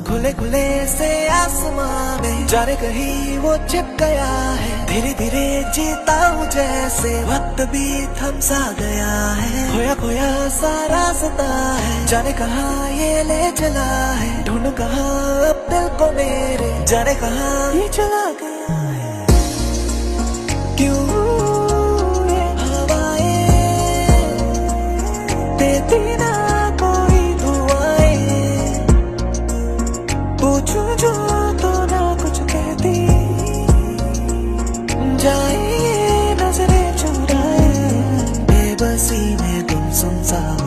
खुले खुले से आसमां में जाने कहीं वो छिप गया है। धीरे धीरे जीता हूँ जैसे वक्त भी थम सा गया है। खोया खोया सा रास्ता है, जाने कहाँ ये ले चला है। ढूंढ कहाँ अब दिल को मेरे, जाने कहाँ ये चला गया है। क्यों ये हवाएं देती ना कोई दुआएं, पूछूं जो तो ना कुछ कहती। जाए नजरें चुराए, बेबसी में तुम सुनसान